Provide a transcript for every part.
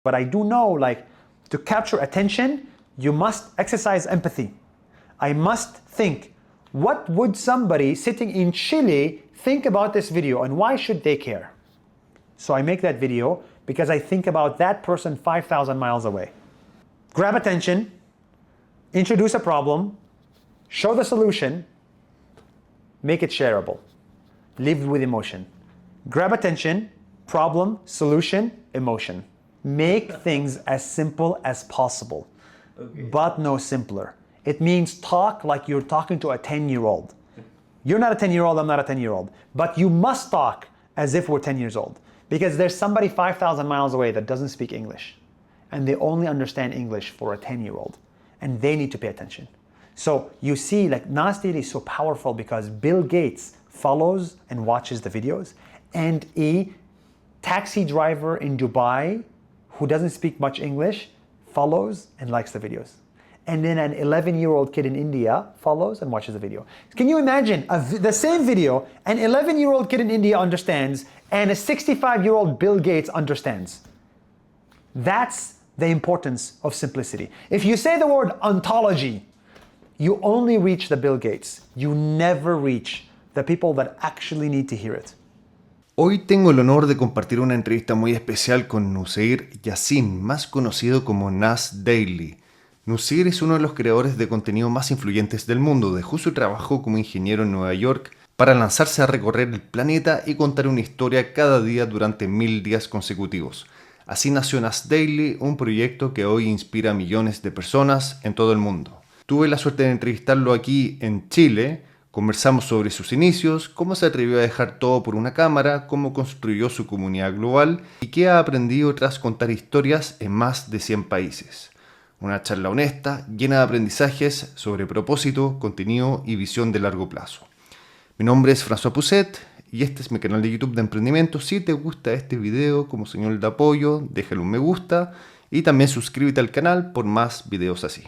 but I do know, like, to capture attention, you must exercise empathy. I must think, what would somebody sitting in Chile think about this video and why should they care? So I make that video because I think about that person 5,000 miles away. Grab attention, introduce a problem, show the solution, make it shareable. Live with emotion. Grab attention, problem, solution, emotion. Make things as simple as possible, but no simpler. It means talk like you're talking to a 10-year-old. You're not a 10-year-old, I'm not a 10-year-old. But you must talk as if we're 10 years old. Because there's somebody 5,000 miles away that doesn't speak English. And they only understand English for a 10-year-old. And they need to pay attention. So you see, like, Nas Daily is so powerful because Bill Gates follows and watches the videos. And a taxi driver in Dubai who doesn't speak much English follows and likes the videos. And then an 11-year-old kid in India follows and watches the video. Can you imagine the same video, an 11-year-old kid in India understands and a 65-year-old Bill Gates understands? That's the importance of simplicity. If you say the word ontology, you only reach the Bill Gates. You never reach the people that actually need to hear it. Hoy tengo el honor de compartir una entrevista muy especial con Nuseir Yassin, más conocido como Nas Daily. Nuseir es uno de los creadores de contenido más influyentes del mundo. Dejó su trabajo como ingeniero en Nueva York para lanzarse a recorrer el planeta y contar una historia cada día durante 1000 días consecutivos. Así nació Nas Daily, un proyecto que hoy inspira a millones de personas en todo el mundo. Tuve la suerte de entrevistarlo aquí en Chile. Conversamos sobre sus inicios, cómo se atrevió a dejar todo por una cámara, cómo construyó su comunidad global y qué ha aprendido tras contar historias en más de 100 países. Una charla honesta, llena de aprendizajes sobre propósito, contenido y visión de largo plazo. Mi nombre es François Pousset y este es mi canal de YouTube de emprendimiento. Si te gusta este video, como señal de apoyo, déjale un me gusta y también suscríbete al canal por más videos así.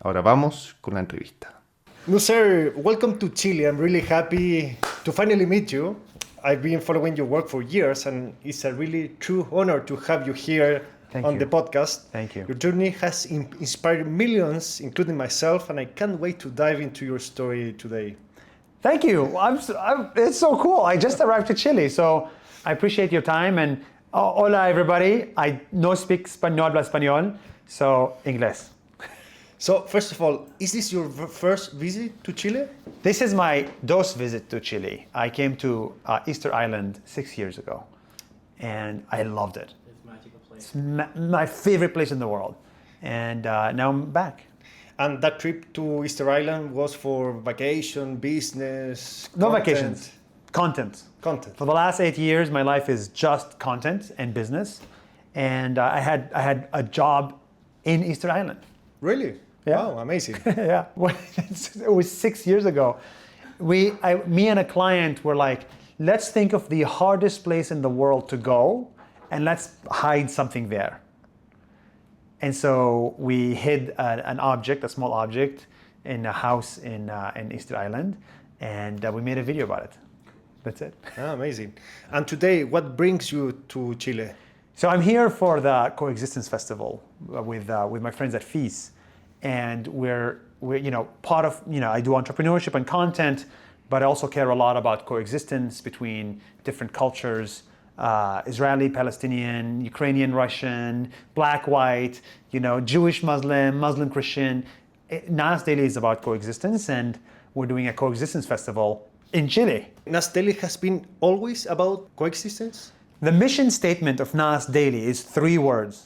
Ahora vamos con la entrevista. Nuseir, welcome to Chile. I'm really happy to finally meet you. I've been following your work for years, and it's a really true honor to have you here on the podcast. Thank you. Your journey has inspired millions, including myself, and I can't wait to dive into your story today. Thank you. It's so cool. I just arrived to Chile, so I appreciate your time. And hola, everybody. I no speak no habla español, so inglés. So, first of all, is this your first visit to Chile? This is my dos visit to Chile. I came to Easter Island 6 years ago, and I loved it. It's a magical place. It's my favorite place in the world, and now I'm back. And that trip to Easter Island was for vacation, business, No content? vacations, content. Content. For the last 8 years, my life is just content and business, and I had a job in Easter Island. Really? Yeah. Wow, amazing. Yeah, it was 6 years ago. Me and a client were like, let's think of the hardest place in the world to go, and let's hide something there. And so we hid an object, a small object, in a house in Easter Island, and we made a video about it. That's it. Amazing. And today, what brings you to Chile? So I'm here for the Coexistence Festival with my friends at FEAS. And we're part of, I do entrepreneurship and content, but I also care a lot about coexistence between different cultures, Israeli, Palestinian, Ukrainian, Russian, black, white, Jewish, Muslim, Muslim, Christian. Nas Daily is about coexistence, and we're doing a coexistence festival in Chile. Nas Daily has been always about coexistence? The mission statement of Nas Daily is 3 words: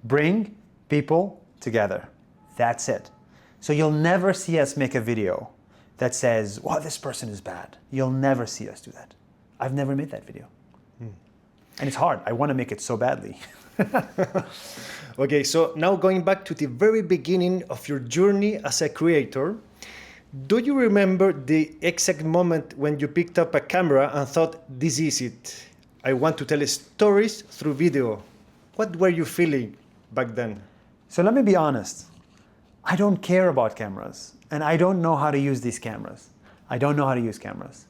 bring people together. That's it. So you'll never see us make a video that says, wow, this person is bad. You'll never see us do that. I've never made that video. And it's hard. I want to make it so badly. Okay, so now going back to the very beginning of your journey as a creator, do you remember the exact moment when you picked up a camera and thought, this is it? I want to tell stories through video. What were you feeling back then? So let me be honest. I don't care about cameras, and I don't know how to use these cameras. I don't know how to use cameras.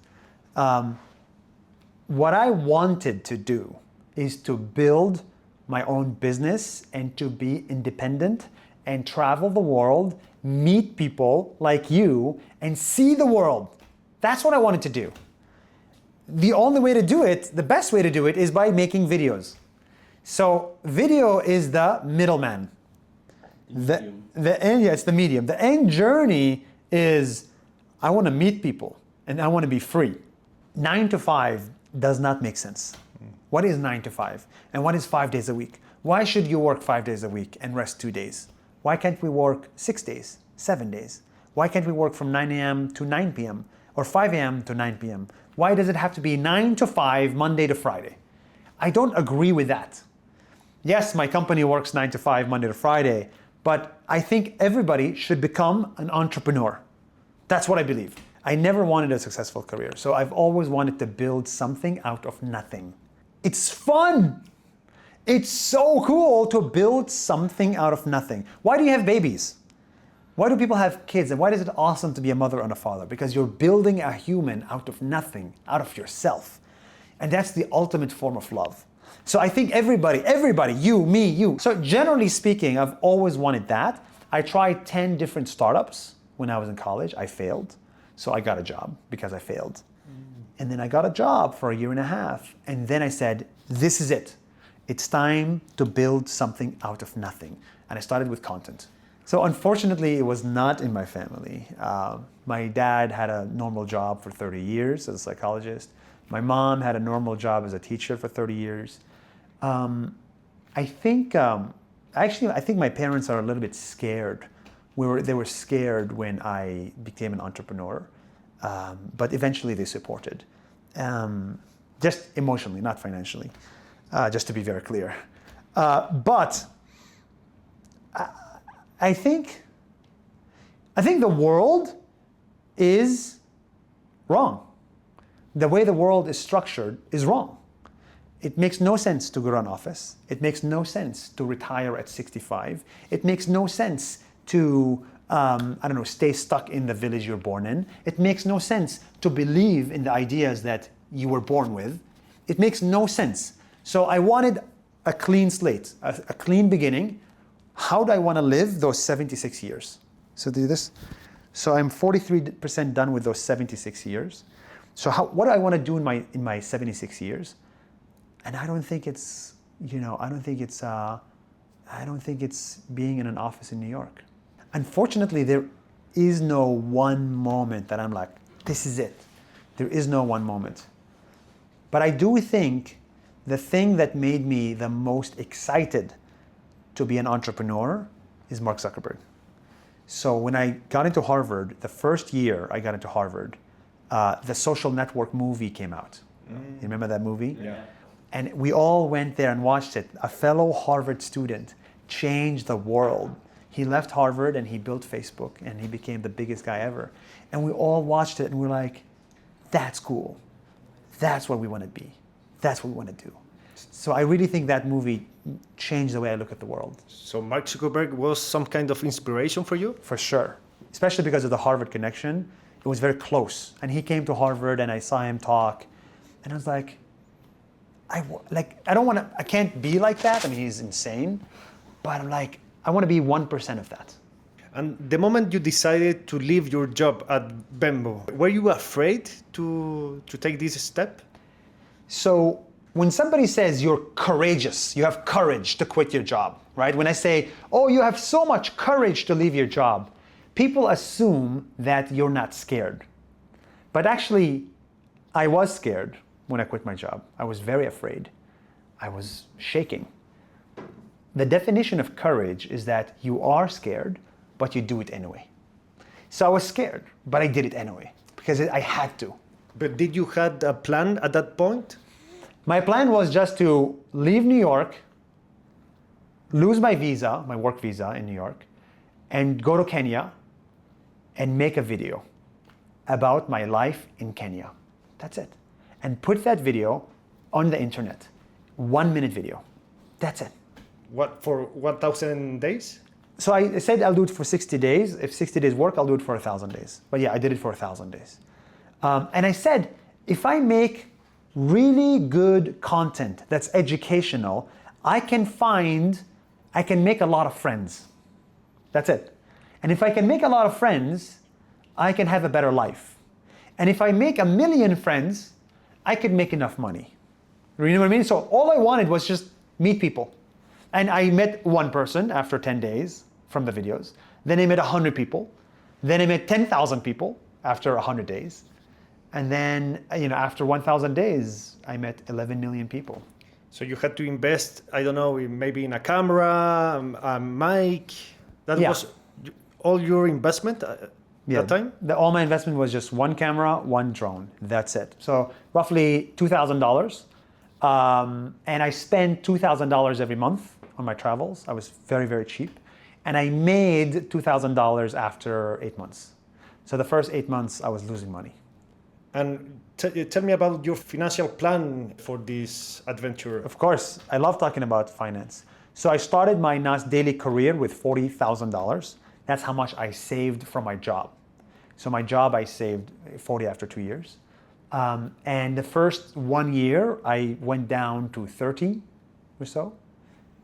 What I wanted to do is to build my own business and to be independent and travel the world, meet people like you, and see the world. That's what I wanted to do. The only way to do it, the best way to do it, is by making videos. So video is the middleman. It's the medium. The end journey is I want to meet people and I want to be free. 9 to 5 does not make sense. What is 9 to 5? And what is 5 days a week? Why should you work 5 days a week and rest 2 days? Why can't we work 6 days, 7 days? Why can't we work from 9 a.m. to 9 p.m. or 5 a.m. to 9 p.m.? Why does it have to be 9 to 5, Monday to Friday? I don't agree with that. Yes, my company works 9 to 5, Monday to Friday, but I think everybody should become an entrepreneur. That's what I believe. I never wanted a successful career, so I've always wanted to build something out of nothing. It's fun. It's so cool to build something out of nothing. Why do you have babies? Why do people have kids? And why is it awesome to be a mother and a father? Because you're building a human out of nothing, out of yourself. And that's the ultimate form of love. So I think everybody, you, me, you. So generally speaking, I've always wanted that. I tried 10 different startups when I was in college. I failed. So I got a job because I failed. And then I got a job for 1.5 years. And then I said, this is it. It's time to build something out of nothing. And I started with content. So unfortunately, it was not in my family. My dad had a normal job for 30 years as a psychologist. My mom had a normal job as a teacher for 30 years. I think my parents are a little bit scared. They were scared when I became an entrepreneur, but eventually they supported. Just emotionally, not financially, just to be very clear. But I think the world is wrong. The way the world is structured is wrong. It makes no sense to run office. It makes no sense to retire at 65. It makes no sense to, stay stuck in the village you're born in. It makes no sense to believe in the ideas that you were born with. It makes no sense. So I wanted a clean slate, a clean beginning. How do I want to live those 76 years? So do this. So I'm 43% done with those 76 years. So what do I want to do in my 76 years? And I don't think it's being in an office in New York. Unfortunately, there is no one moment that I'm like, this is it. There is no one moment. But I do think the thing that made me the most excited to be an entrepreneur is Mark Zuckerberg. So when I got into Harvard, the first year I got into Harvard, the Social Network movie came out. You remember that movie? Yeah. And we all went there and watched it. A fellow Harvard student changed the world. He left Harvard and he built Facebook and he became the biggest guy ever. And we all watched it and we're like, that's cool. That's what we want to be. That's what we want to do. So I really think that movie changed the way I look at the world. So Mark Zuckerberg was some kind of inspiration for you? For sure. Especially because of the Harvard connection. It was very close. And he came to Harvard and I saw him talk. And I was like, I can't be like that. I mean, he's insane. But I'm like, I want to be 1% of that. And the moment you decided to leave your job at Bembo, were you afraid to take this step? So when somebody says you're courageous, you have courage to quit your job, right? When I say, oh, you have so much courage to leave your job, people assume that you're not scared. But actually, I was scared when I quit my job. I was very afraid. I was shaking. The definition of courage is that you are scared, but you do it anyway. So I was scared, but I did it anyway because I had to. But did you had a plan at that point? My plan was just to leave New York, lose my visa, my work visa in New York, and go to Kenya and make a video about my life in Kenya. That's it. And put that video on the internet. 1 minute video. That's it. What, for 1,000 days? So I said I'll do it for 60 days. If 60 days work, I'll do it for 1,000 days. But yeah, I did it for 1,000 days. And I said, if I make really good content that's educational, I can make a lot of friends. That's it. And if I can make a lot of friends, I can have a better life. And if I make 1 million friends, I could make enough money. You know what I mean? So all I wanted was just meet people. And I met one person after 10 days from the videos. Then I met 100 people. Then I met 10,000 people after 100 days. And then, after 1,000 days, I met 11 million people. So you had to invest, I don't know, maybe in a camera, a mic. That Yeah. was all your investment at that time? All my investment was just one camera, one drone. That's it. So roughly $2,000. And I spent $2,000 every month on my travels. I was very, very cheap. And I made $2,000 after 8 months. So the first 8 months, I was losing money. And tell me about your financial plan for this adventure. Of course, I love talking about finance. So I started my Nas Daily career with $40,000. That's how much I saved from my job. So my job, I saved 40 after 2 years. And the first 1 year, I went down to 30 or so.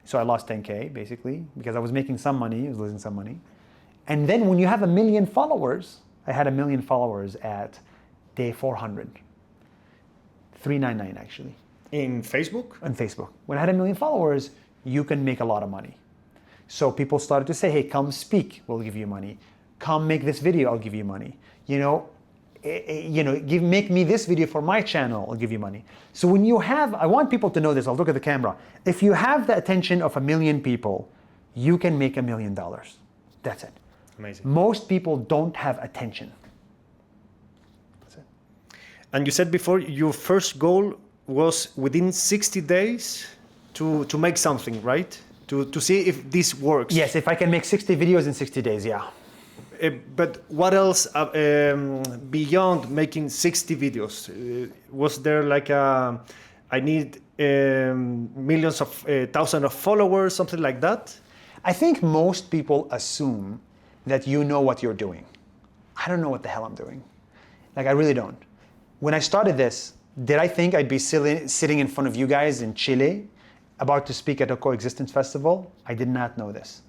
So I lost 10K basically because I was making some money, I was losing some money. And then when you have 1 million followers, I had 1 million followers at day 400. 399 actually. In Facebook? On Facebook. When I had 1 million followers, you can make a lot of money. So people started to say, hey, come speak, we'll give you money. Come make this video, I'll give you money. Make me this video for my channel, I'll give you money. So when you have, I want people to know this, I'll look at the camera. If you have the attention of 1 million people, you can make $1 million. That's it. Amazing. Most people don't have attention. That's it. And you said before your first goal was within 60 days to make something, right? To see if this works. Yes, if I can make 60 videos in 60 days, yeah. But what else beyond making 60 videos? Was there like I need millions of thousands of followers, something like that? I think most people assume that you know what you're doing. I don't know what the hell I'm doing. Like, I really don't. When I started this, did I think I'd be sitting in front of you guys in Chile about to speak at a coexistence festival? I did not know this.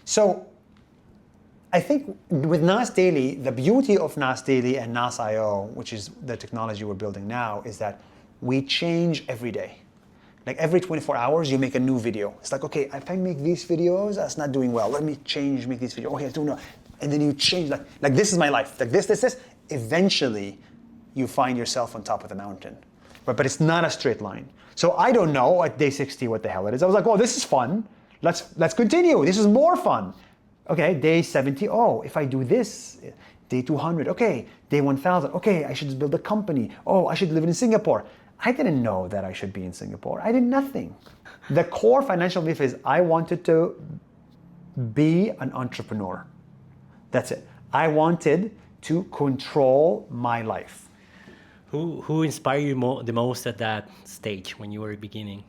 So I think with Nas Daily, the beauty of Nas Daily and Nas.io, which is the technology we're building now, is that we change every day. Like every 24 hours, you make a new video. It's like, okay, if I make these videos, that's not doing well. Let me change, make these videos. Okay, I don't know. And then you change, like this is my life. Like this. Eventually, you find yourself on top of the mountain. But it's not a straight line. So I don't know at day 60 what the hell it is. I was like, oh, this is fun. Let's continue. This is more fun. Okay, day 70, oh, if I do this, day 200, okay, day 1000, okay, I should build a company. Oh, I should live in Singapore. I didn't know that I should be in Singapore. I did nothing. The core financial belief is I wanted to be an entrepreneur. That's it. I wanted to control my life. Who inspired you the most at that stage when you were beginning?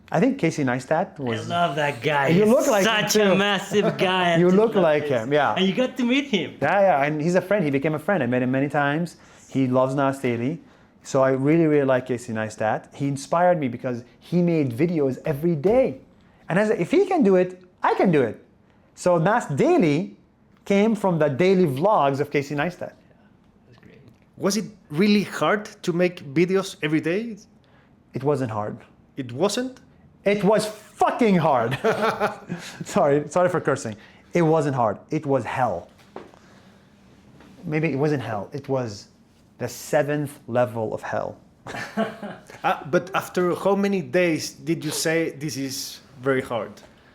I think Casey Neistat was... I love that guy. You He's look like such him a too. massive guy. You look like him, yeah. And you got to meet him. Yeah, and he's a friend. He became a friend. I met him many times. He loves Nas Daily. So I really, really like Casey Neistat. He inspired me because he made videos every day. And I said, if he can do it, I can do it. So Nas Daily came from the daily vlogs of Casey Neistat. That's great. Was it really hard to make videos every day? It wasn't hard. It wasn't? It was fucking hard. Sorry for cursing. It wasn't hard. It was hell. Maybe it wasn't hell. It was the 7th level of hell. But after how many days did you say this is very hard?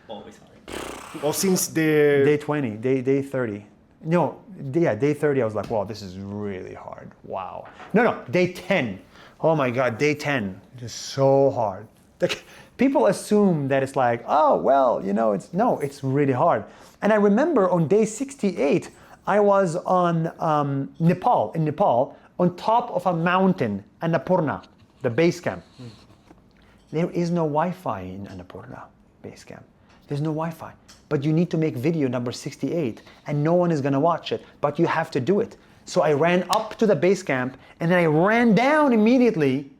Always hard. Or since the... Day 20, day 30. No, day 30, I was like, wow, this is really hard. Wow. No, day 10. Oh my God, day 10. Just so hard. Like, people assume that it's like, oh, well, it's really hard. And I remember on day 68, I was on in Nepal, on top of a mountain, Annapurna, the base camp. There is no Wi-Fi in Annapurna base camp. There's no Wi-Fi. But you need to make video number 68, and no one is gonna watch it, but you have to do it. So I ran up to the base camp, and then I ran down immediately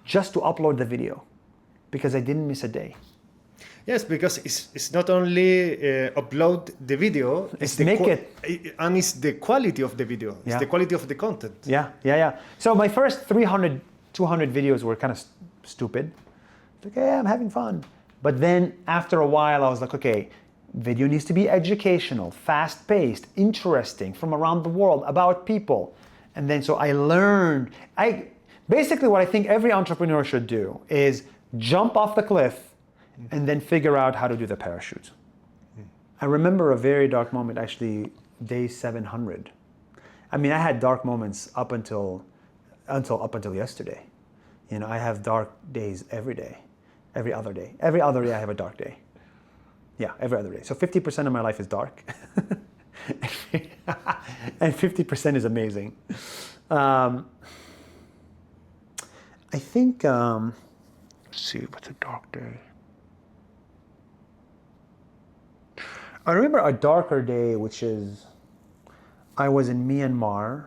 just to upload the video. because I didn't miss a day. Yes, because it's not only upload the video, It's the make and it's the quality of the video, it's Yeah. the quality of the content. Yeah. So my first 300, 200 videos were kind of stupid. It's like, yeah, I'm having fun. But then after a while, I was like, okay, video needs to be educational, fast-paced, interesting, from around the world, about people. And then so I learned, basically what I think every entrepreneur should do is jump off the cliff and then figure out how to do the parachute. I remember a very dark moment, actually, day 700. I mean, I had dark moments up until yesterday. You know, I have dark days every day, every other day. Every other day I have a dark day. Yeah, every other day. So 50% of my life is dark, and 50% is amazing. I think, let's see, what's a dark day? I remember a darker day, which is, I was in Myanmar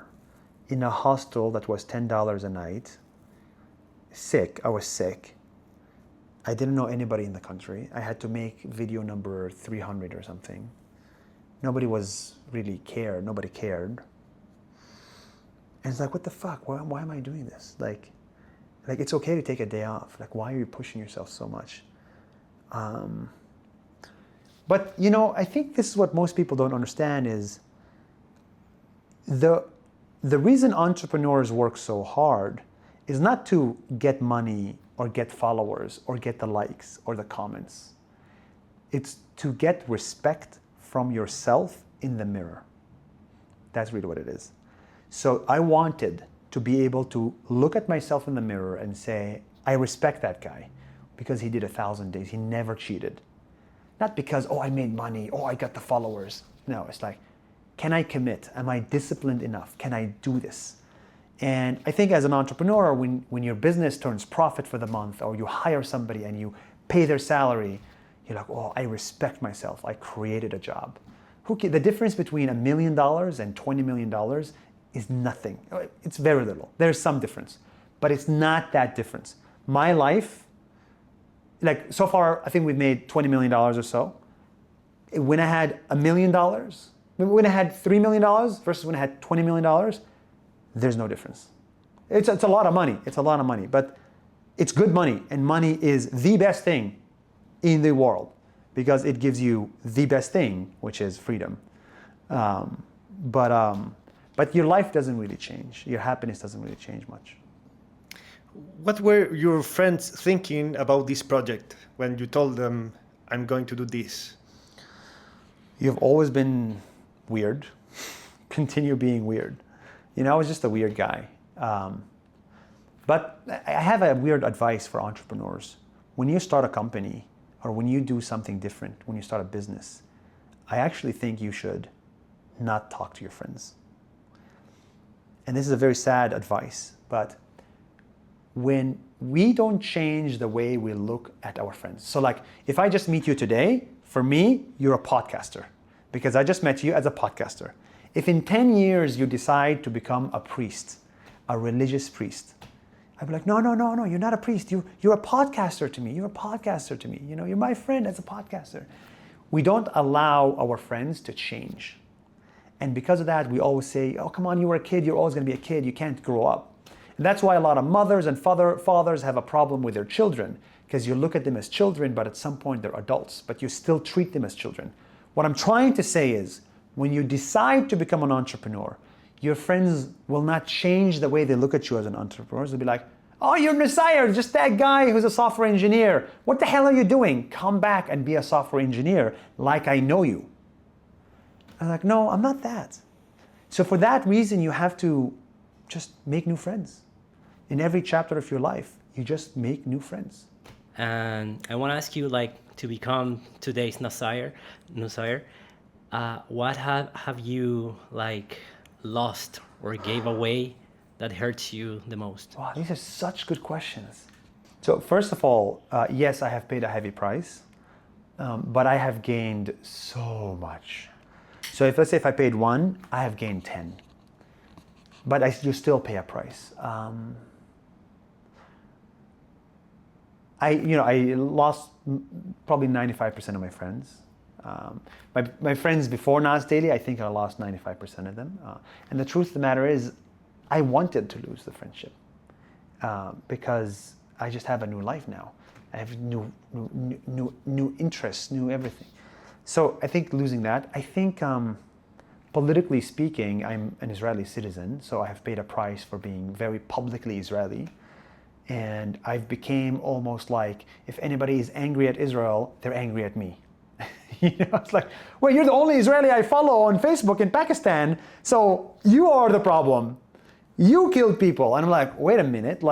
in a hostel that was $10 a night. Sick, I was sick. I didn't know anybody in the country. I had to make video number 300 or something. Nobody nobody cared. And it's like, what the fuck? Why am I doing this? Like it's okay to take a day off. Like, why are you pushing yourself so much? But, you know, I think this is what most people don't understand is the reason entrepreneurs work so hard is not to get money or get followers or get the likes or the comments. It's to get respect from yourself in the mirror. That's really what it is. So I wanted to be able to look at myself in the mirror and say, I respect that guy because he did 1,000 days. He never cheated. Not because, oh, I made money, oh, I got the followers. No, it's like, can I commit? Am I disciplined enough? Can I do this? And I think as an entrepreneur, when your business turns profit for the month, or you hire somebody and you pay their salary, you're like, oh, I respect myself. I created a job. The difference between $1 million and $20 million is nothing. It's very little. There's some difference, but it's not that difference. My life, like so far, I think we've made $20 million or so. When I had $1 million, when I had $3 million versus when I had $20 million, there's no difference. It's a lot of money. It's a lot of money, but it's good money, and money is the best thing in the world because it gives you the best thing, which is freedom. But your life doesn't really change. Your happiness doesn't really change much. What were your friends thinking about this project when you told them, I'm going to do this? You've always been weird. Continue being weird. You know, I was just a weird guy. But I have a weird advice for entrepreneurs. When you start a company or when you do something different, when you start a business, I actually think you should not talk to your friends. And this is a very sad advice, but when we don't change the way we look at our friends. So like, if I just meet you today, for me, you're a podcaster because I just met you as a podcaster. If in 10 years you decide to become a priest, a religious priest, I'd be like, no, you're not a priest. You're a podcaster to me. You're a podcaster to me. You know, you're my friend as a podcaster. We don't allow our friends to change. And because of that, we always say, oh, come on, you were a kid. You're always going to be a kid. You can't grow up. And that's why a lot of mothers and fathers have a problem with their children because you look at them as children, but at some point they're adults, but you still treat them as children. What I'm trying to say is when you decide to become an entrepreneur, your friends will not change the way they look at you as an entrepreneur. They'll be like, oh, you're Nasir, just that guy who's a software engineer. What the hell are you doing? Come back and be a software engineer like I know you. I'm like, no, I'm not that. So for that reason, you have to just make new friends. In every chapter of your life, you just make new friends. And I want to ask you, like, to become today's Nasir, what have you like lost or gave away that hurts you the most? Wow, these are such good questions. So first of all, yes, I have paid a heavy price, but I have gained so much. So let's say if I paid 1, I have gained 10. But you still pay a price. I lost probably 95% of my friends. My friends before Nas Daily, I think I lost 95% of them. And the truth of the matter is, I wanted to lose the friendship because I just have a new life now. I have new interests, new everything. So I think losing that. I think politically speaking, I'm an Israeli citizen, so I have paid a price for being very publicly Israeli. And I've became almost like, if anybody is angry at Israel, they're angry at me. It's like, well, you're the only Israeli I follow on Facebook in Pakistan, so you are the problem. You killed people. And I'm like, wait a minute.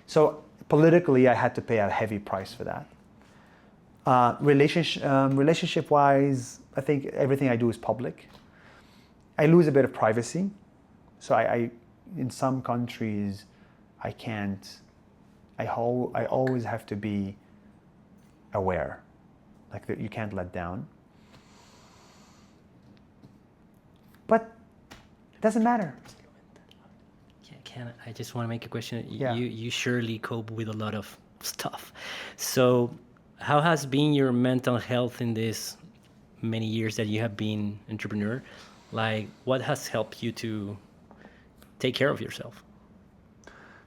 So politically, I had to pay a heavy price for that. Relationship-wise, I think everything I do is public. I lose a bit of privacy. So I in some countries, I can't. I always have to be aware, like that you can't let down. But it doesn't matter. I just want to make a question. Yeah. You surely cope with a lot of stuff. So how has been your mental health in this many years that you have been entrepreneur? Like, what has helped you to take care of yourself?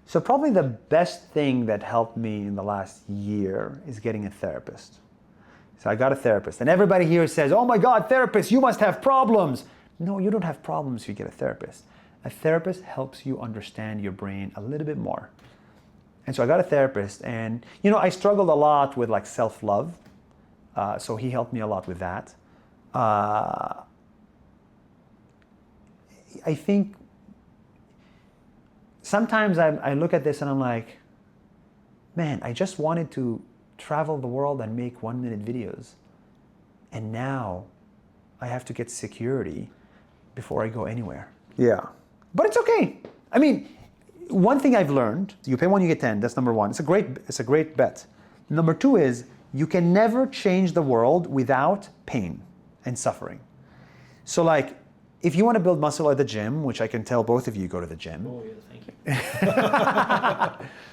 So probably the best thing that helped me in the last year is getting a therapist. So I got a therapist. And everybody here says, oh my God, therapist, you must have problems. No, you don't have problems if you get a therapist. A therapist helps you understand your brain a little bit more. And so I got a therapist, and I struggled a lot with like self-love. So he helped me a lot with that. I think sometimes I look at this and I'm like, man, I just wanted to travel the world and make 1-minute videos. And now I have to get security before I go anywhere. Yeah. But it's okay. I mean, one thing I've learned, you pay 1, you get 10. That's number one. It's a great bet. Number 2 is you can never change the world without pain and suffering. So like, if you want to build muscle at the gym, which I can tell both of you go to the gym. Oh, yeah, thank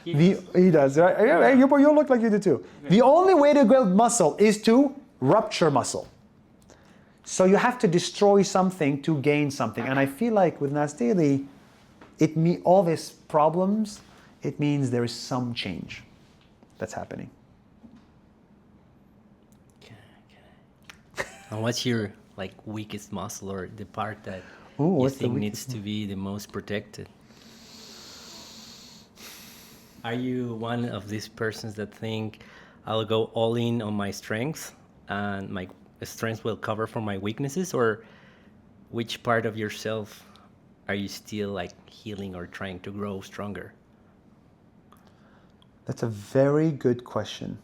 you. He does, right? You look like you do too. The only way to build muscle is to rupture muscle. So you have to destroy something to gain something. And I feel like with Nas Daily, all these problems, it means there is some change that's happening. Okay. And what's your weakest muscle, or the part that you what's the think weakest needs to be the most protected? Are you one of these persons that think I'll go all in on my strengths and my strengths will cover for my weaknesses, or which part of yourself are you still healing or trying to grow stronger? That's a very good question.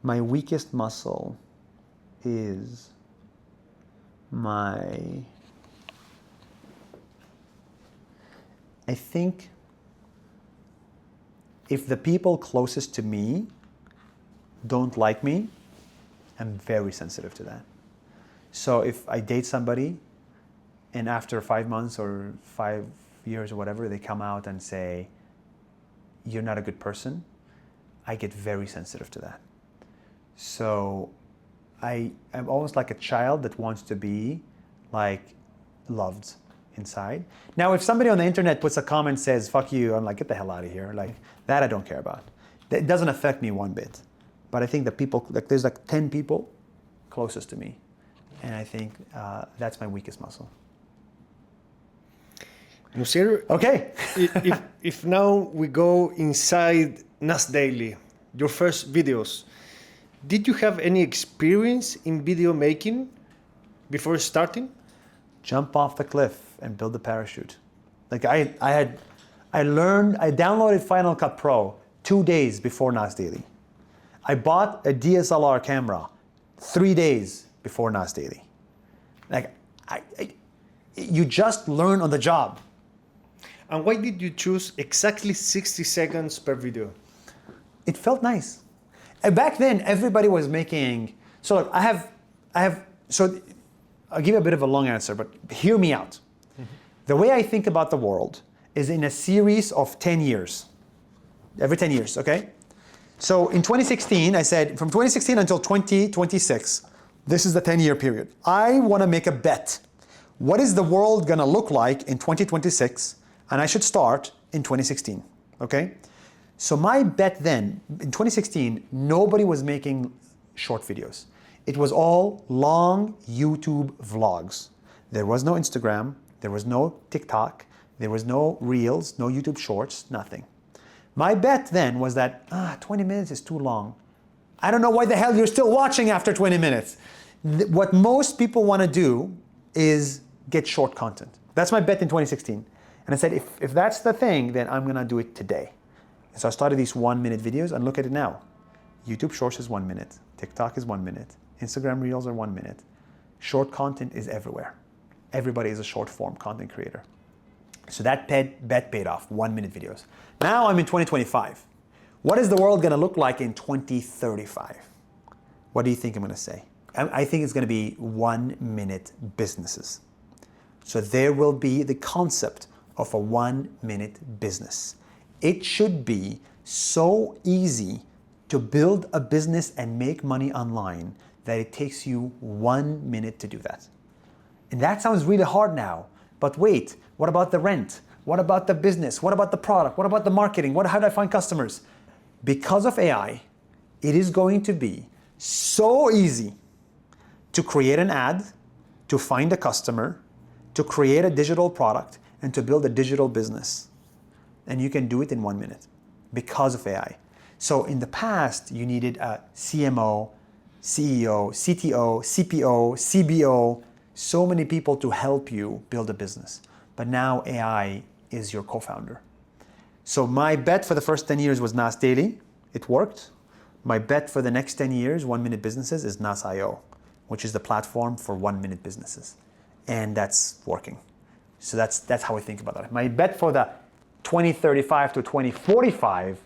My weakest muscle is I think if the people closest to me don't like me, I'm very sensitive to that. So if I date somebody and after 5 months or 5 years or whatever, they come out and say, you're not a good person, I get very sensitive to that. So I'm almost like a child that wants to be loved inside. Now, if somebody on the internet puts a comment says, fuck you, I'm like, get the hell out of here. That I don't care about. It doesn't affect me one bit. But I think the people, there's 10 people closest to me. And I think that's my weakest muscle. Nuseir, Okay. if now we go inside Nas Daily, your first videos, did you have any experience in video making before starting? Jump off the cliff and build a parachute. I downloaded Final Cut Pro 2 days before Nas Daily. I bought a DSLR camera 3 days before Nas Daily. You just learn on the job. And why did you choose exactly 60 seconds per video? It felt nice. And back then, everybody was making. So look, So I'll give you a bit of a long answer, but hear me out. Mm-hmm. The way I think about the world is in a series of 10 years. Every 10 years, okay? So in 2016, I said from 2016 until 2026, this is the 10-year period. I want to make a bet. What is the world going to look like in 2026? And I should start in 2016, okay? So my bet then, in 2016, nobody was making short videos. It was all long YouTube vlogs. There was no Instagram, there was no TikTok, there was no Reels, no YouTube Shorts, nothing. My bet then was that 20 minutes is too long. I don't know why the hell you're still watching after 20 minutes. What most people want to do is get short content. That's my bet in 2016. And I said, if that's the thing, then I'm going to do it today. So I started these 1-minute videos, and look at it now. YouTube Shorts is 1 minute. TikTok is 1 minute. Instagram Reels are 1 minute. Short content is everywhere. Everybody is a short form content creator. So that bet paid off, 1-minute videos. Now I'm in 2025. What is the world going to look like in 2035? What do you think I'm going to say? I think it's going to be 1-minute businesses. So there will be the concept of a 1-minute business. It should be so easy to build a business and make money online that it takes you 1 minute to do that. And that sounds really hard now. But wait, what about the rent? What about the business? What about the product? What about the marketing? How do I find customers? Because of AI, it is going to be so easy to create an ad, to find a customer, to create a digital product, and to build a digital business. And you can do it in 1 minute because of AI. So in the past, you needed a CMO, CEO, CTO, CPO, CBO, so many people to help you build a business. But now AI is your co-founder. So my bet for the first 10 years was Nas Daily. It worked. My bet for the next 10 years, 1-minute businesses, is Nas.io, which is the platform for 1-minute businesses. And that's working. So that's how I think about it. My bet for the 2035 to 2045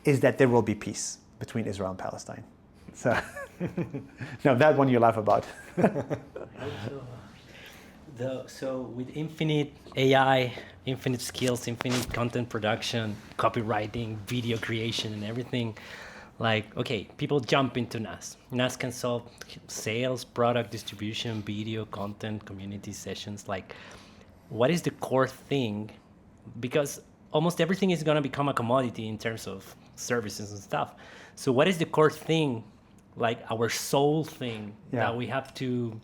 is that there will be peace between Israel and Palestine. So, no, that one you laugh about. So with infinite AI, infinite skills, infinite content production, copywriting, video creation, and everything, like, okay, people jump into NAS. NAS can solve sales, product distribution, video, content, community sessions. Like, what is the core thing? Because almost everything is going to become a commodity in terms of services and stuff. So what is the core thing, like our soul thing, that we have to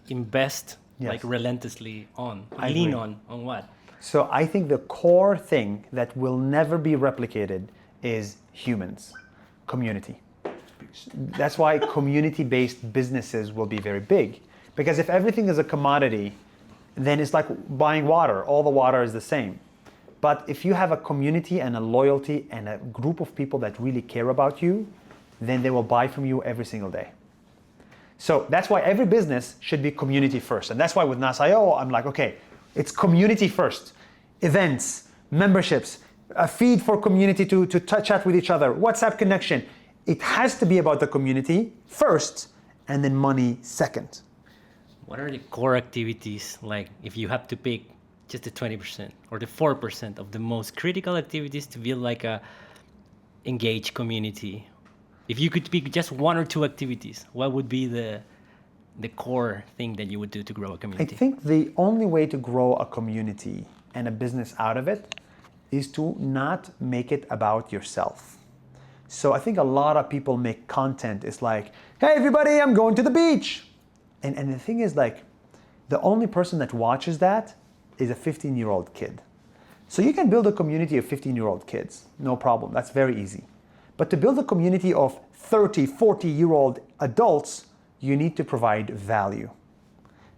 invest like relentlessly on, lean on what? So I think the core thing that will never be replicated is humans, community. That's why community-based businesses will be very big. Because if everything is a commodity, then it's like buying water. All the water is the same. But if you have a community and a loyalty and a group of people that really care about you, then they will buy from you every single day. So that's why every business should be community first. And that's why with Nas.io, I'm like, okay, it's community first. Events, memberships, a feed for community to chat with each other, WhatsApp connection. It has to be about the community first and then money second. What are the core activities, like if you have to pick just the 20% or the 4% of the most critical activities to build like a engaged community? If you could pick just 1 or 2 activities, what would be the core thing that you would do to grow a community? I think the only way to grow a community and a business out of it is to not make it about yourself. So I think a lot of people make content. It's like, hey everybody, I'm going to the beach. And the thing is, like, the only person that watches that is a 15-year-old kid. So you can build a community of 15-year-old kids, no problem. That's very easy. But to build a community of 30, 40-year-old adults, you need to provide value.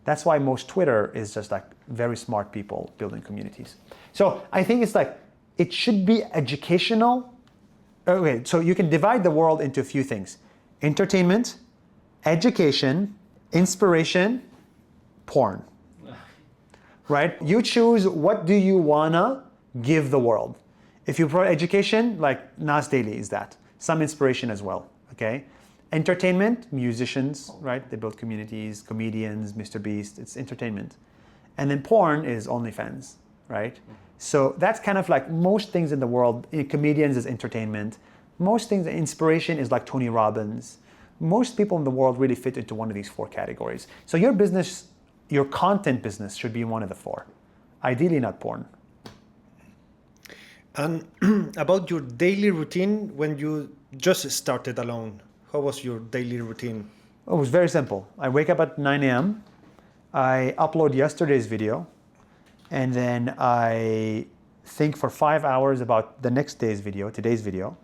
That's why most Twitter is just like very smart people building communities. So I think it's like, it should be educational. Okay, so you can divide the world into a few things: entertainment, education, inspiration, porn. Right? You choose, what do you wanna give the world? If you provide education, like Nas Daily is that. Some inspiration as well, okay? Entertainment, musicians, right? They build communities, comedians, Mr. Beast, it's entertainment. And then porn is OnlyFans, right? So that's kind of like most things in the world. Comedians is entertainment, Most things, inspiration is like Tony Robbins. Most people in the world really fit into one of these 4 categories. So your business, your content business should be in one of the 4. Ideally not porn. And about your daily routine when you just started alone, how was your daily routine? It was very simple. I wake up at 9 a.m. I upload yesterday's video, and then I think for 5 hours about the next day's video, today's video,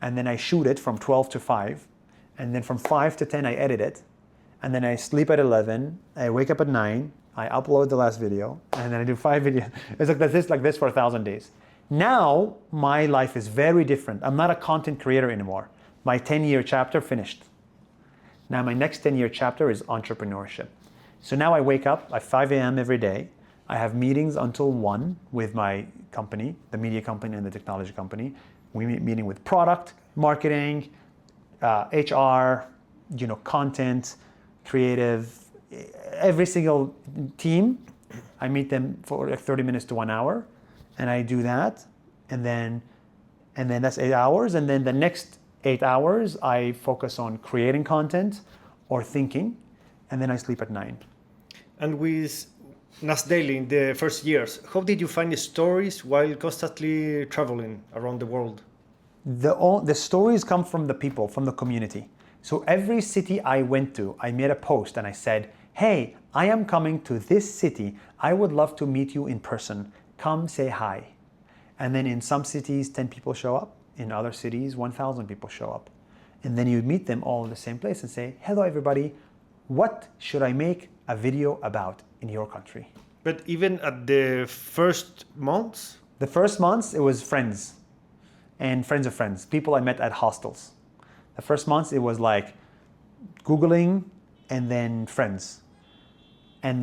and then I shoot it from 12 to 5, and then from 5 to 10 I edit it, and then I sleep at 11, I wake up at 9, I upload the last video, and then I do 5 videos. It's like this for 1,000 days. Now, my life is very different. I'm not a content creator anymore. My 10-year chapter finished. Now my next 10-year chapter is entrepreneurship. So now I wake up at 5 a.m. every day. I have meetings until 1 with my company, the media company and the technology company. We meeting with product, marketing, HR, content, creative, every single team. I meet them for like 30 minutes to 1 hour, and I do that, and then that's 8 hours, and then the next 8 hours I focus on creating content or thinking, and then I sleep at 9. And with Nas Daily in the first years, how did you find the stories while constantly traveling around the world? The stories come from the people, from the community. So every city I went to, I made a post and I said, hey, I am coming to this city. I would love to meet you in person. Come say hi. And then in some cities, 10 people show up. In other cities, 1,000 people show up. And then you meet them all in the same place and say, hello, everybody. What should I make a video about in your country? But even at the first months? The first months, it was friends and friends of friends, people I met at hostels. The first months, it was like Googling and then friends. But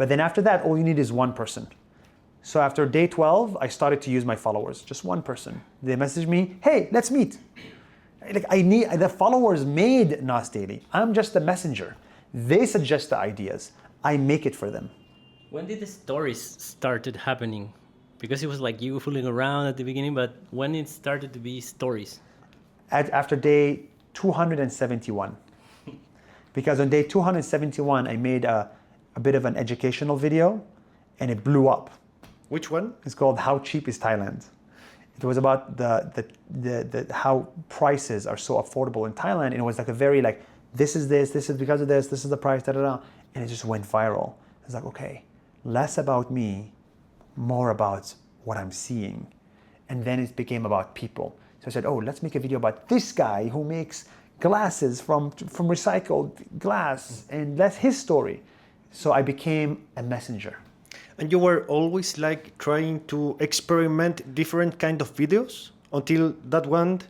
then after that, all you need is one person. So after day 12, I started to use my followers, just one person. They messaged me, hey, let's meet. The followers made Nas Daily. I'm just the messenger. They suggest the ideas. I make it for them. When did the stories started happening? Because it was like you fooling around at the beginning, but when it started to be stories? After day 271. Because on day 271, I made a bit of an educational video, and it blew up. Which one? It's called How Cheap is Thailand? It was about the how prices are so affordable in Thailand, and it was like a very this is because of this is the price, and it just went viral. It's like, okay, less about me, more about what I'm seeing. And then it became about people. So I said, oh, let's make a video about this guy who makes glasses from recycled glass, and that's his story. So I became a messenger. And you were always trying to experiment different kind of videos until that one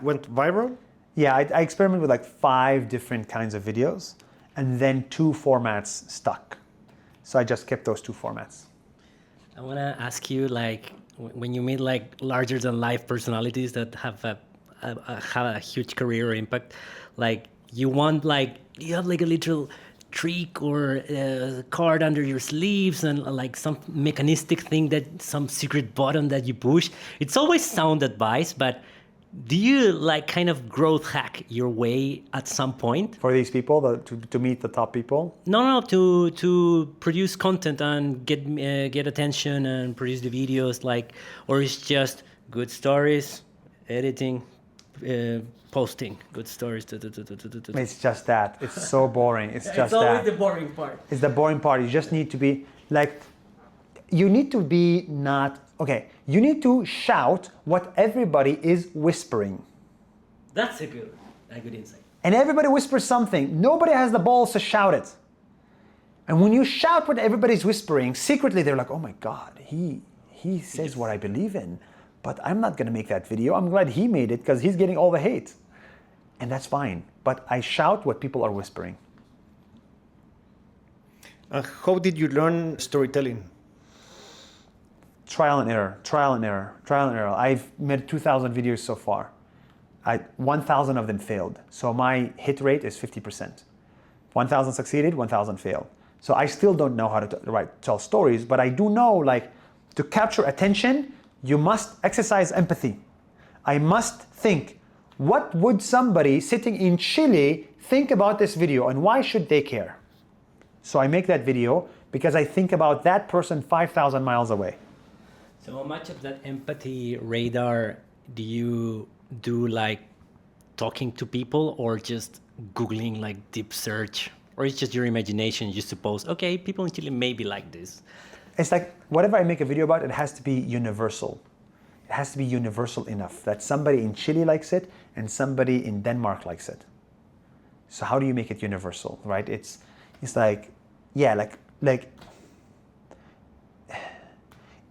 went viral? Yeah, I experimented with 5 different kinds of videos, and then 2 formats stuck. So I just kept those 2 formats. I want to ask you, when you meet larger than life personalities that have a huge career or impact, you want you have a little trick or a card under your sleeves and some mechanistic thing, some secret button that you push. It's always sound advice, but do you kind of growth hack your way at some point? For these people, to meet the top people? No, to produce content and get attention and produce the videos, or it's just good stories, editing, posting good stories. It's just that. It's so boring. It's just it's always the boring part. It's the boring part. You just need to be you need to be you need to shout what everybody is whispering. That's a good insight. And everybody whispers something. Nobody has the balls to shout it. And when you shout what everybody's whispering, secretly they're like, oh my God, he says what I believe in. But I'm not going to make that video. I'm glad he made it because he's getting all the hate. And that's fine. But I shout what people are whispering. How did you learn storytelling? Trial and error. I've made 2,000 videos so far. 1,000 of them failed. So my hit rate is 50%. 1,000 succeeded, 1,000 failed. So I still don't know how to tell stories, but I do know to capture attention, you must exercise empathy. I must think, what would somebody sitting in Chile think about this video and why should they care? So I make that video because I think about that person 5,000 miles away. So how much of that empathy radar do you do, like talking to people or just Googling, like deep search? Or it's just your imagination, you suppose, okay, people in Chile may be like this? It's like whatever I make a video about, it has to be universal. It has to be universal enough that somebody in Chile likes it and somebody in Denmark likes it. So how do you make it universal, right? It's like, yeah, like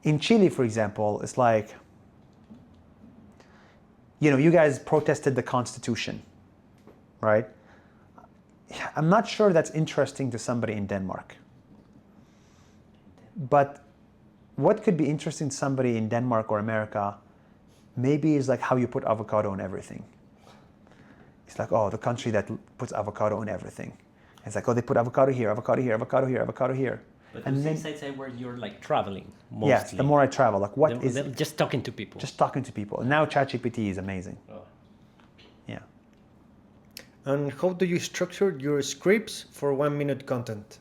in Chile, for example, it's like, you guys protested the Constitution, right? I'm not sure that's interesting to somebody in Denmark. But what could be interesting to somebody in Denmark or America maybe is like how you put avocado on everything. It's like, oh, the country that puts avocado on everything. It's like, oh, they put avocado here, avocado here, avocado here, avocado here. But and those then, insights are where you're like traveling mostly. yes, the more I travel, like what is just talking to people. just talking to people. And now ChatGPT is amazing. Oh. Yeah. And how do you structure your scripts for 1 minute content?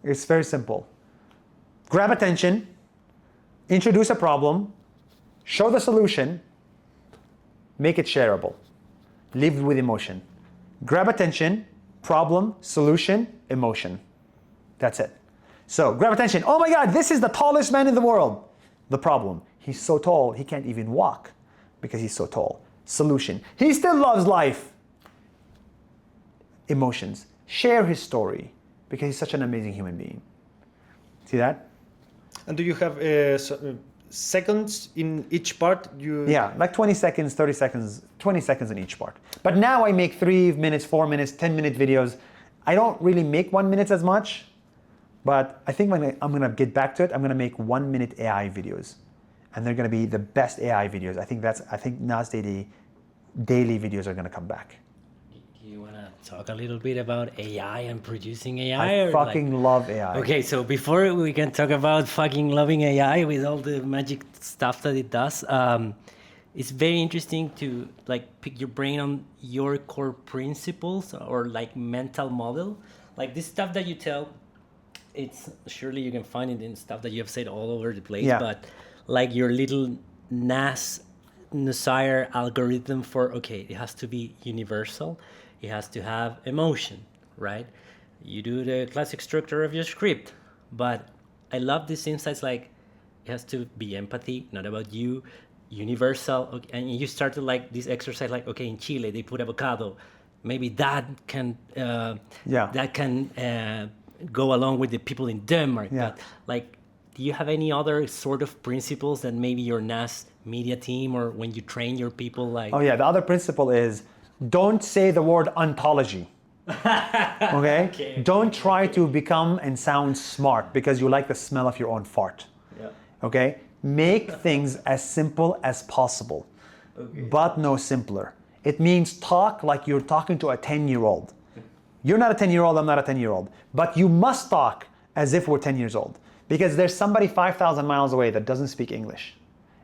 It's very simple. Grab attention, introduce a problem, show the solution, make it shareable. Live with emotion. Grab attention, problem, solution, emotion. That's it. So grab attention. Oh my God, this is the tallest man in the world. The problem, he's so tall, he can't even walk because he's so tall. Solution, he still loves life. Emotions, share his story because he's such an amazing human being. See that? And do you have seconds in each part? Yeah, like 20 seconds, 30 seconds, 20 seconds in each part. But now I make 3 minutes, 4 minutes, 10-minute videos. I don't really make 1 minute as much, but I think when I'm gonna get back to it, I'm gonna make 1 minute AI videos. And they're gonna be the best AI videos. I think Nas daily videos are gonna come back. Do you want to talk a little bit about AI and producing AI? I fucking love AI. Okay, so before we can talk about fucking loving AI with all the magic stuff that it does, it's very interesting to like pick your brain on your core principles or like mental model. Like this stuff that you tell, it's surely you can find it in stuff that you have said all over the place, Yeah. but like your little Nassir algorithm for, okay, it has to be universal. It has to have emotion, right? You do the classic structure of your script, but I love these insights, like it has to be empathy, not about you, universal. Okay, and you started like this exercise, like, okay, in Chile they put avocado, maybe that can go along with the people in Denmark. Yeah. But like, do you have any other sort of principles that maybe your NAS media team or when you train your people like? Oh yeah, the other principle is don't say the word ontology. Okay? Don't try to become and sound smart because you like the smell of your own fart. Yeah. Okay? Make things as simple as possible, but no simpler. It means talk like you're talking to a 10-year-old. You're not a 10-year-old, I'm not a 10-year-old. But you must talk as if we're 10 years old. Because there's somebody 5,000 miles away that doesn't speak English.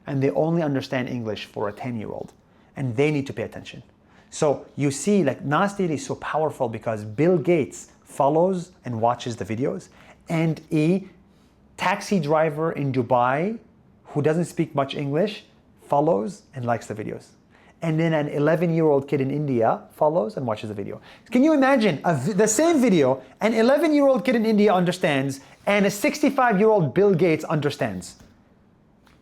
And they only understand English for a 10-year-old. And they need to pay attention. So you see, like Nas Daily is so powerful because Bill Gates follows and watches the videos. And a taxi driver in Dubai who doesn't speak much English follows and likes the videos. And then an 11-year-old kid in India follows and watches the video. Can you imagine the same video, an 11-year-old kid in India understands and a 65-year-old Bill Gates understands?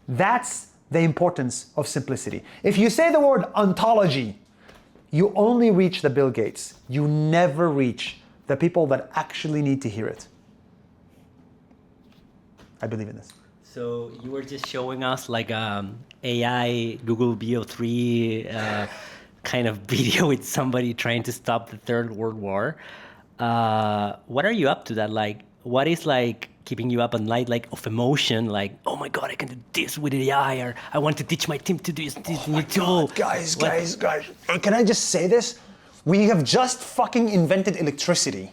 That's the importance of simplicity. If you say the word ontology, you only reach the Bill Gates. You never reach the people that actually need to hear it. I believe in this. So you were just showing us like AI Google VO3 kind of video with somebody trying to stop the Third World War. What are you up to that? Like, what is like keeping you up at night, like of emotion? Like, oh my God, I can do this with AI, or I want to teach my team to do this new tool. Guys, hey, can I just say this? We have just fucking invented electricity.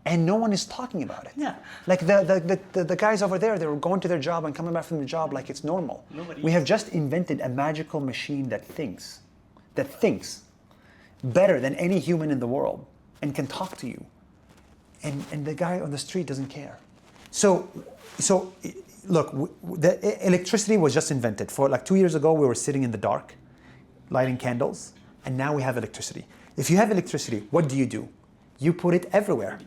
and no one is talking about it. Yeah. Like the guys over there, they were going to their job and coming back from their job like it's normal. Nobody We have just invented a magical machine that thinks better than any human in the world and can talk to you. And the guy on the street doesn't care. So look, the electricity was just invented. For like 2 years ago, we were sitting in the dark, lighting candles, and now we have electricity. If you have electricity, what do? You put it everywhere,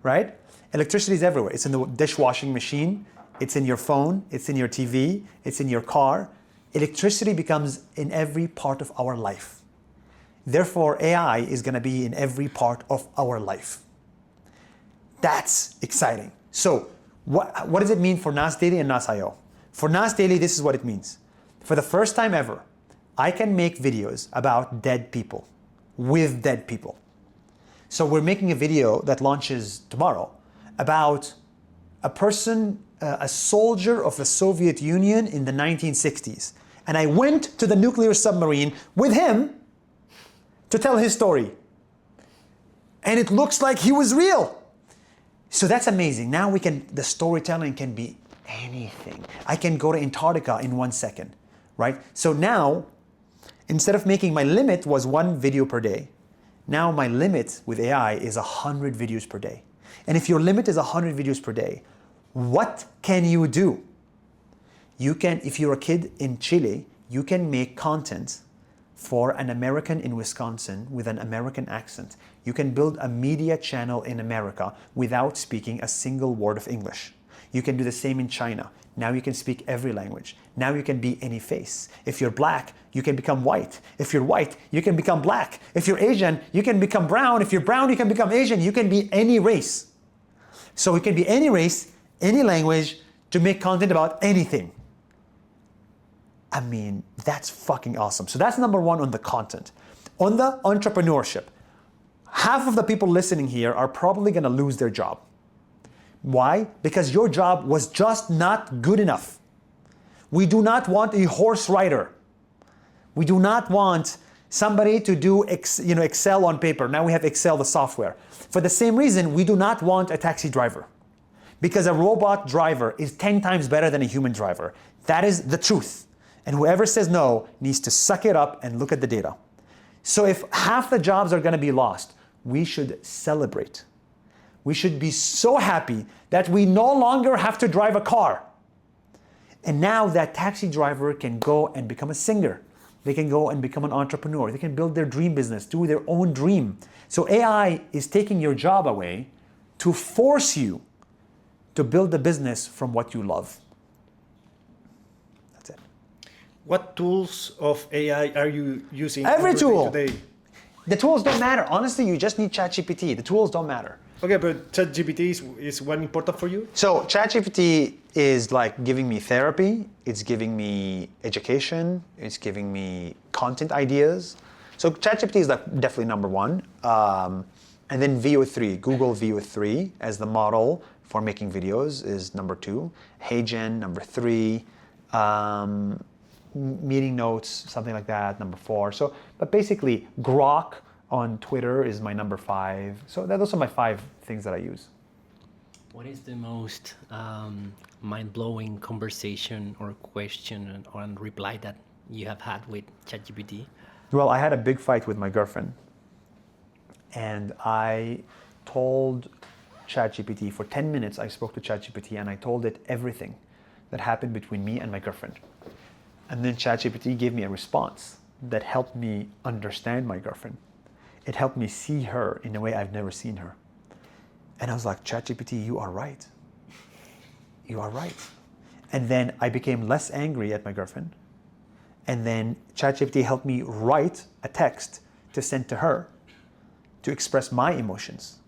right? Electricity is everywhere. It's in the dishwashing machine, it's in your phone, it's in your TV, it's in your car. Electricity becomes in every part of our life. Therefore, AI is going to be in every part of our life. That's exciting. So, what does it mean for Nas Daily and Nas.io? For Nas Daily, this is what it means. For the first time ever, I can make videos about dead people, with dead people. So we're making a video that launches tomorrow about a person, a soldier of the Soviet Union in the 1960s. And I went to the nuclear submarine with him to tell his story. And it looks like he was real. So that's amazing. Now the storytelling can be anything. I can go to Antarctica in 1 second, right? So now, instead of making, my limit was 1 video per day. Now my limit with AI is 100 videos per day. And if your limit is 100 videos per day, what can you do? You can, if you're a kid in Chile, you can make content for an American in Wisconsin with an American accent. You can build a media channel in America without speaking a single word of English. You can do the same in China. Now you can speak every language. Now you can be any face. If you're black, you can become white. If you're white, you can become black. If you're Asian, you can become brown. If you're brown, you can become Asian. You can be any race. So it can be any race, any language, to make content about anything. I mean, that's fucking awesome. So that's number 1 on the content. On the entrepreneurship, half of the people listening here are probably gonna lose their job. Why? Because your job was just not good enough. We do not want a horse rider. We do not want somebody to do Excel on paper. Now we have Excel, the software. For the same reason, we do not want a taxi driver. Because a robot driver is 10 times better than a human driver. That is the truth. And whoever says no needs to suck it up and look at the data. So if half the jobs are going to be lost, we should celebrate. We should be so happy that we no longer have to drive a car. And now that taxi driver can go and become a singer. They can go and become an entrepreneur. They can build their dream business, do their own dream. So AI is taking your job away to force you to build a business from what you love. That's it. What tools of AI are you using Every tool. today? The tools don't matter. Honestly, you just need ChatGPT. The tools don't matter. Okay, but ChatGPT is one important for you? So ChatGPT is like giving me therapy. It's giving me education. It's giving me content ideas. So ChatGPT is like definitely number 1. And then VO3, Google VO3 as the model for making videos is number 2. HeyGen, number 3. Meeting notes, something like that, number 4. So, but basically Grok on Twitter is my number 5. So those are my 5 things that I use. What is the most mind-blowing conversation or question or reply that you have had with ChatGPT? Well, I had a big fight with my girlfriend. And I told ChatGPT, for 10 minutes I spoke to ChatGPT and I told it everything that happened between me and my girlfriend. And then ChatGPT gave me a response that helped me understand my girlfriend. It helped me see her in a way I've never seen her. And I was like, ChatGPT, you are right. You are right. And then I became less angry at my girlfriend. And then ChatGPT helped me write a text to send to her to express my emotions.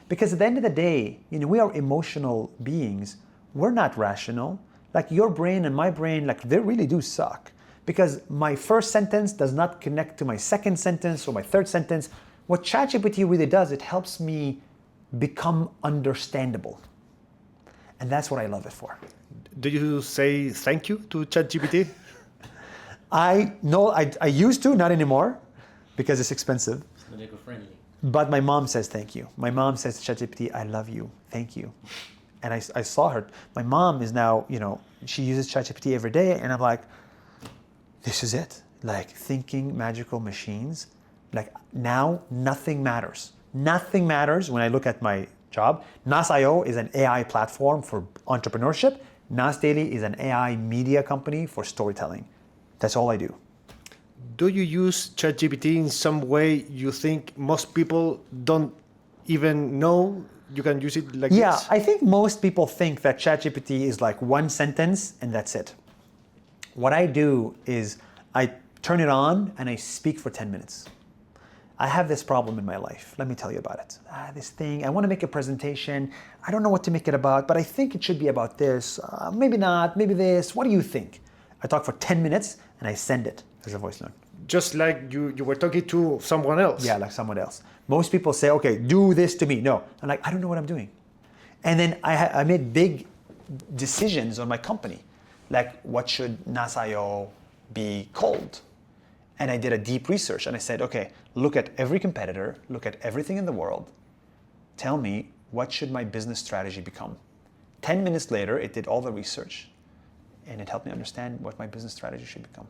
Because at the end of the day, we are emotional beings. We're not rational. Like your brain and my brain, like they really do suck. Because my first sentence does not connect to my second sentence or my third sentence. What ChatGPT really does, it helps me become understandable. And that's what I love it for. Do you say thank you to ChatGPT? I used to, not anymore, because it's expensive. It's not eco-friendly. But my mom says thank you. My mom says to ChatGPT, I love you, thank you. And I saw her. My mom is now, she uses ChatGPT every day, and I'm like, this is it. Like thinking magical machines. Like now, nothing matters. Nothing matters when I look at my job. Nas.io is an AI platform for entrepreneurship. Nas Daily is an AI media company for storytelling. That's all I do. Do you use ChatGPT in some way you think most people don't even know you can use it like Yeah, this? I think most people think that ChatGPT is like one sentence and that's it. What I do is I turn it on and I speak for 10 minutes. I have this problem in my life. Let me tell you about it. This thing, I want to make a presentation. I don't know what to make it about, but I think it should be about this. Maybe not, maybe this. What do you think? I talk for 10 minutes and I send it as a voice note. Just like you were talking to someone else. Yeah, like someone else. Most people say, okay, do this to me. No, I'm like, I don't know what I'm doing. And then I made big decisions on my company. Like, what should Nas.io be called? And I did a deep research and I said, okay, look at every competitor, look at everything in the world. Tell me, what should my business strategy become? 10 minutes later, it did all the research and it helped me understand what my business strategy should become.